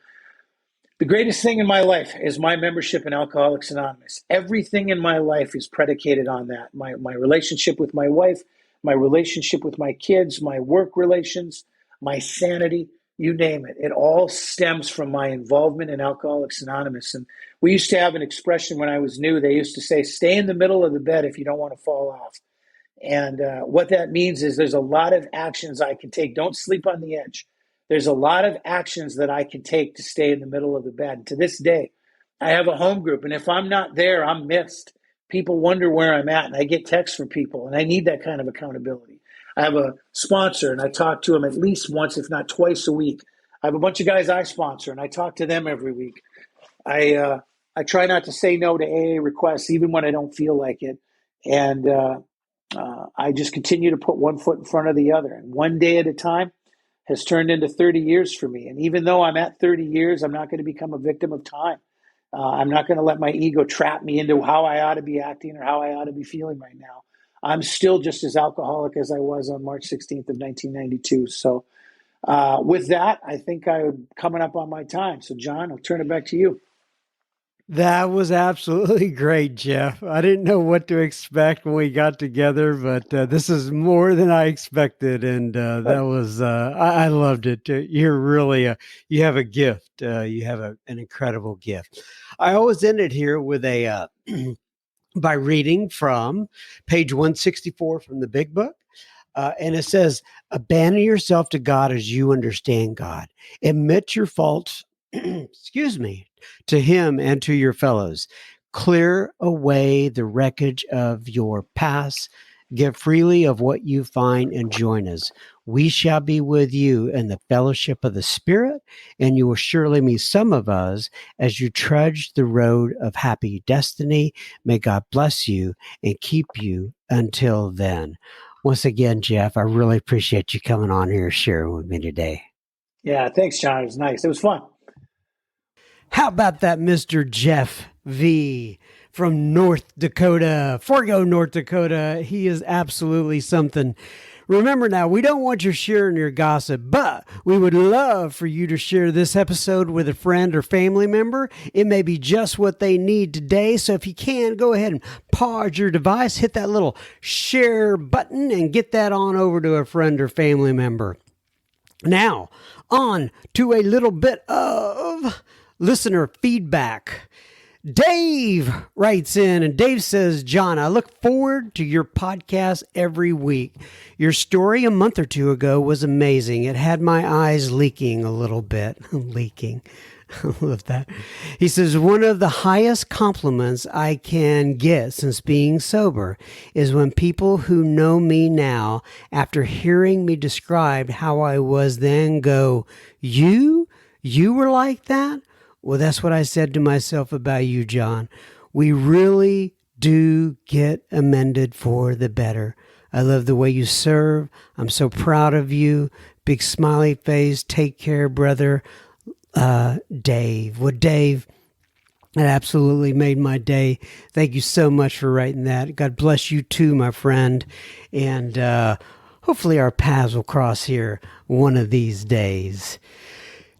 the greatest thing in my life is my membership in Alcoholics Anonymous. Everything in my life is predicated on that. My relationship with my wife, my relationship with my kids, my work relations, my sanity, you name it. It all stems from my involvement in Alcoholics Anonymous. And we used to have an expression when I was new. They used to say, stay in the middle of the bed if you don't want to fall off. And what that means is there's a lot of actions I can take. Don't sleep on the edge. There's a lot of actions that I can take to stay in the middle of the bed. And to this day, I have a home group. And if I'm not there, I'm missed. People wonder where I'm at. And I get texts from people. And I need that kind of accountability. I have a sponsor, and I talk to them at least once, if not twice a week. I have a bunch of guys I sponsor, and I talk to them every week. I try not to say no to AA requests, even when I don't feel like it. And I just continue to put one foot in front of the other. And one day at a time has turned into 30 years for me. And even though I'm at 30 years, I'm not going to become a victim of time. I'm not going to let my ego trap me into how I ought to be acting or how I ought to be feeling right now. I'm still just as alcoholic as I was on March 16th of 1992. So with that, I think I'm coming up on my time. So John, I'll turn it back to you. That was absolutely great, Jeff. I didn't know what to expect when we got together, but this is more than I expected, and that was I loved it. You're really you have a gift. You have an incredible gift. I always end it here with a by reading from page 164 from the Big Book. And it says, abandon yourself to God as you understand God. Admit your faults, excuse me, to him and to your fellows. Clear away the wreckage of your past. Give freely of what you find and join us. We shall be with you in the fellowship of the Spirit, and you will surely meet some of us as you trudge the road of happy destiny. May God bless you and keep you until then. Once again, Jeff, I really appreciate you coming on here sharing with me today. Yeah, thanks, John. It was nice. It was fun. How about that, Mr. Jeff V from North Dakota, Fargo, North Dakota? He is absolutely something. Remember now, we don't want you sharing your gossip, but we would love for you to share this episode with a friend or family member. It may be just what they need today. So if you can, go ahead and pause your device, hit that little share button, and get that on over to a friend or family member. Now, on to a little bit of listener feedback. Dave writes in, and Dave says, John, I look forward to your podcast every week. Your story a month or two ago was amazing. It had my eyes leaking a little bit. Leaking. I love that. He says, one of the highest compliments I can get since being sober is when people who know me now, after hearing me describe how I was then, go, you were like that? Well, that's what I said to myself about you, John. We really do get amended for the better. I love the way you serve. I'm so proud of you. Big smiley face. Take care, brother. Dave. Well, Dave, that absolutely made my day. Thank you so much for writing that. God bless you too, my friend. And hopefully our paths will cross here one of these days.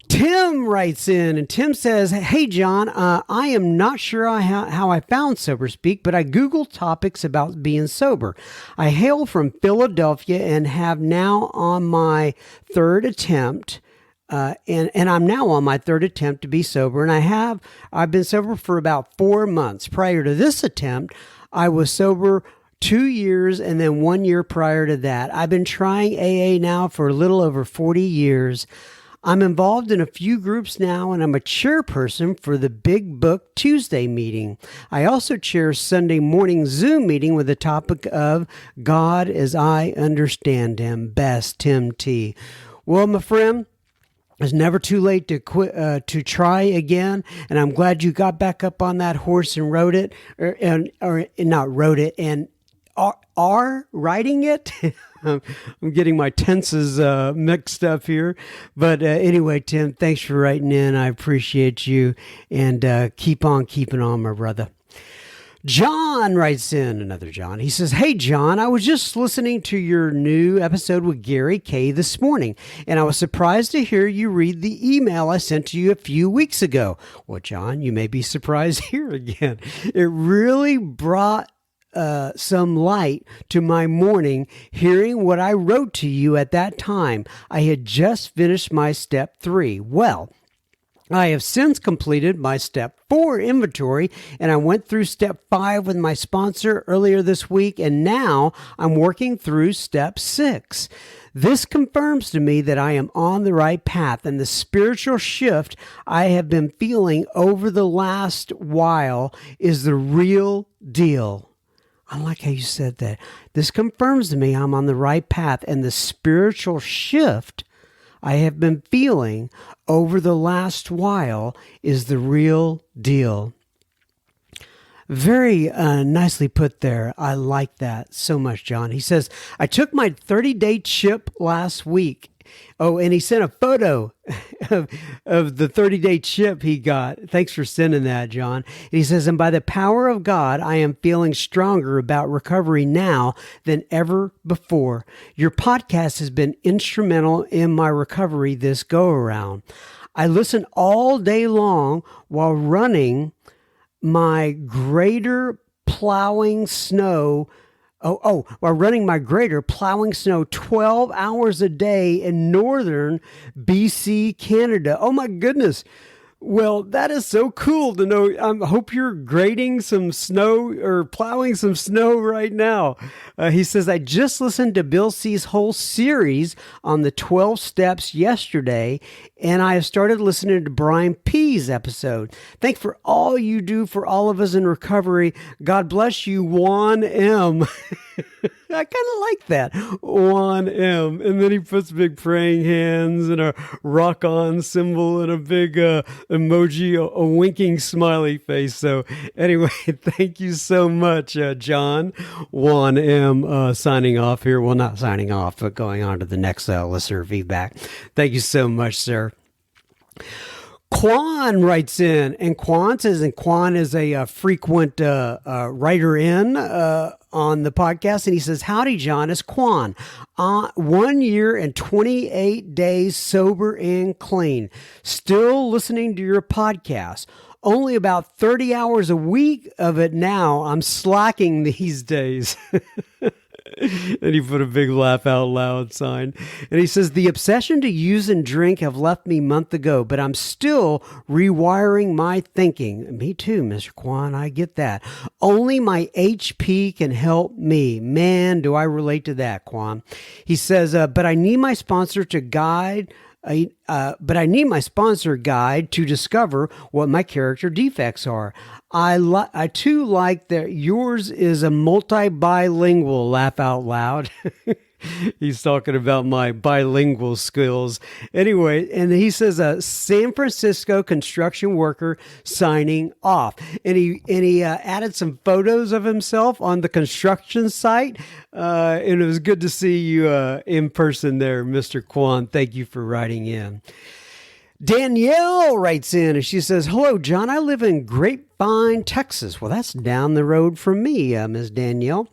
Tim writes in, and Tim says, hey, John, I am not sure how I found Sober Speak, but I Googled topics about being sober. I hail from Philadelphia and have now on my third attempt, and I'm now on my third attempt to be sober, and I've been sober for about 4 months. Prior to this attempt, I was sober 2 years and then 1 year prior to that. I've been trying AA now for a little over 40 years. I'm involved in a few groups now, and I'm a chairperson for the Big Book Tuesday meeting. I also chair Sunday morning Zoom meeting with the topic of God as I Understand Him Best, Tim T. Well, my friend, it's never too late to quit, to try again, and I'm glad you got back up on that horse and rode it, or not rode it, and are writing it. I'm getting my tenses mixed up here, but anyway, Tim, thanks for writing in. I appreciate you, and keep on keeping on, my brother. John writes in, another John. He says, "Hey, John, I was just listening to your new episode with Gary Kay this morning, and I was surprised to hear you read the email I sent to you a few weeks ago." Well, John, you may be surprised here again. It really brought some light to my morning hearing what I wrote to you at that time. I had just finished my step 3. Well, I have since completed my step 4 inventory, and I went through step 5 with my sponsor earlier this week, and now I'm working through step 6. This confirms to me that I am on the right path, and the spiritual shift I have been feeling over the last while is the real deal. I like how you said that. This confirms to me I'm on the right path, and the spiritual shift I have been feeling over the last while is the real deal. Very nicely put there. I like that so much, John. He says, "I took my 30-day chip last week." Oh, and he sent a photo of the 30-day chip he got. Thanks for sending that, John. And he says, "And by the power of God, I am feeling stronger about recovery now than ever before. Your podcast has been instrumental in my recovery this go-around. I listen all day long while running my grader plowing snow. While running my grader, plowing snow 12 hours a day in northern BC, Canada." Oh my goodness. Well, that is so cool to know. I hope you're grading some snow or plowing some snow right now. He says, "I just listened to Bill C's whole series on the 12 steps yesterday, and I have started listening to Brian P's episode. Thanks for all you do for all of us in recovery. God bless you, Juan M." I kind of like that, Juan M. And then he puts big praying hands and a rock on symbol and a big emoji, a winking smiley face. So anyway, thank you so much, John. Juan M. Signing off here. Well, not signing off, but going on to the next listener feedback. Thank you so much, sir. Quan writes in, and Quan says, and Quan is a frequent writer in on the podcast, and he says, "Howdy, John, it's Quan. 1 year and 28 days sober and clean. Still listening to your podcast. Only about 30 hours a week of it now. I'm slacking these days." And he put a big laugh out loud sign. And he says, "The obsession to use and drink have left me a month ago, but I'm still rewiring my thinking." Me too, Mr. Kwan. I get that. "Only my HP can help me." Man, do I relate to that, Kwan. He says, but I need my sponsor guide to discover what my character defects are. I too like that yours is a multi-bilingual. Laugh out loud. He's talking about my bilingual skills. Anyway, and he says a San Francisco construction worker signing off. And he added some photos of himself on the construction site. And it was good to see you in person there, Mr. Kwan. Thank you for writing in. Danielle writes in and she says, "Hello, John. I live in Grapevine, Texas." Well, that's down the road from me, Ms. Danielle.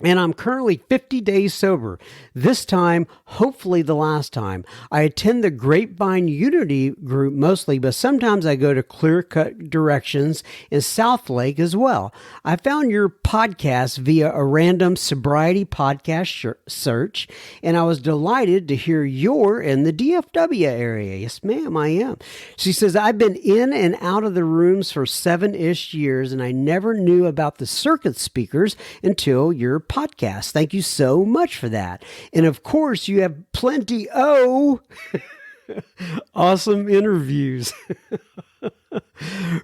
"And I'm currently 50 days sober. This time, hopefully the last time. I attend the Grapevine Unity group mostly, but sometimes I go to Clear Cut Directions in South Lake as well. I found your podcast via a random sobriety podcast search, and I was delighted to hear you're in the DFW area." Yes, ma'am, I am. She says, "I've been in and out of the rooms for 7-ish years, and I never knew about the circuit speakers until your podcast. Thank you so much for that. And of course, you have plenty Awesome interviews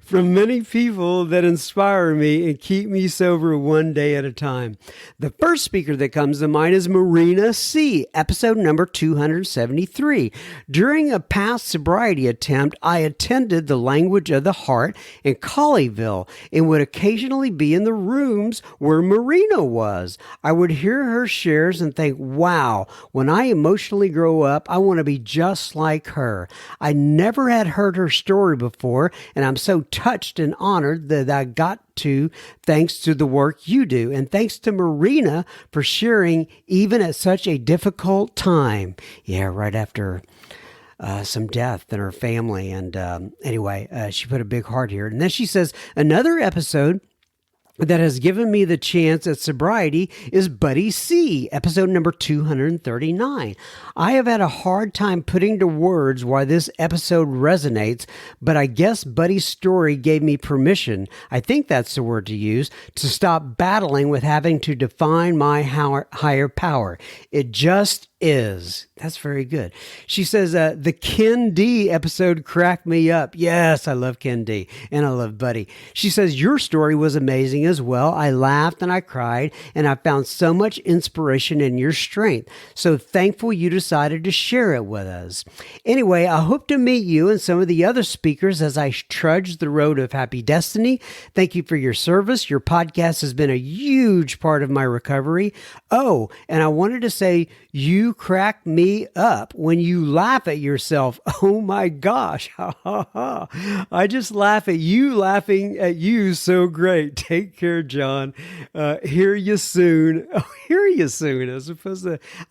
from many people that inspire me and keep me sober one day at a time. The first speaker that comes to mind is Marina C., episode number 273. During a past sobriety attempt, I attended the Language of the Heart in Colleyville and would occasionally be in the rooms where Marina was. I would hear her shares and think, wow, when I emotionally grow up, I want to be just like her. I never had heard her story before, and I'm so touched and honored that I got to thanks to the work you do. And thanks to Marina for sharing even at such a difficult time. Yeah, right after some death in her family. And anyway, she put a big heart here. And then she says, another episode that has given me the chance at sobriety is Buddy C., episode number 239. I have had a hard time putting to words why this episode resonates, but I guess Buddy's story gave me permission, I think that's the word to use, to stop battling with having to define my higher power. It just is. That's very good. She says, the Ken D episode cracked me up. Yes, I love Ken D and I love Buddy. She says, your story was amazing as well. I laughed and I cried and I found so much inspiration in your strength. So thankful you decided to share it with us. Anyway, I hope to meet you and some of the other speakers as I trudge the road of happy destiny. Thank you for your service. Your podcast has been a huge part of my recovery. Oh, and I wanted to say, you crack me up when you laugh at yourself. Oh my gosh. I just laugh at you laughing at you. So great. Take care, John. Hear you soon. Oh, hear you soon.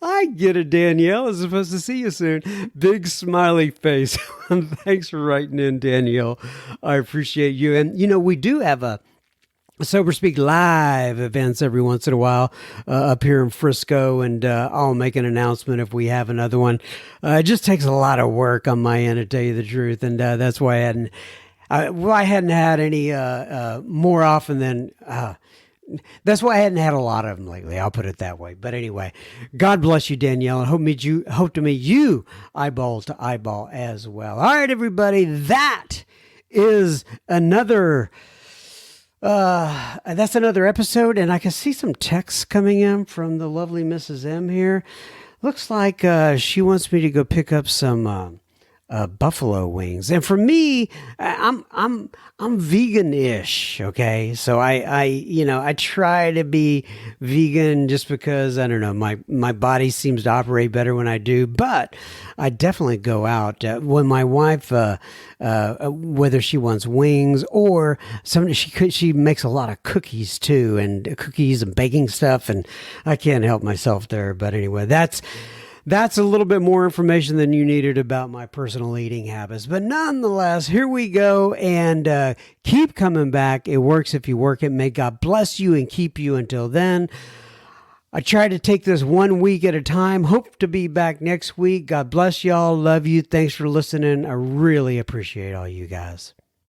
I get it, Danielle. I was supposed to see you soon. Big smiley face. Thanks for writing in, Danielle. I appreciate you. And we do have a Sober Speak live events every once in a while up here in Frisco, and I'll make an announcement if we have another one. It just takes a lot of work on my end, to tell you the truth, and that's why I hadn't had any more often than. That's why I hadn't had a lot of them lately. I'll put it that way. But anyway, God bless you, Danielle, and hope to meet you eyeball to eyeball as well. All right, everybody, that is another. That's another episode, and I can see some texts coming in from the lovely Mrs. M here. Looks like she wants me to go pick up some buffalo wings, and for me, I'm vegan-ish. Okay, so I try to be vegan just because I don't know, my body seems to operate better when I do, but I definitely go out when my wife, whether she wants wings or something, she makes a lot of cookies too, and cookies and baking stuff, and I can't help myself there. But anyway, that's a little bit more information than you needed about my personal eating habits. But nonetheless, here we go, and keep coming back. It works if you work it. May God bless you and keep you until then. I try to take this 1 week at a time. Hope to be back next week. God bless y'all. Love you. Thanks for listening. I really appreciate all you guys.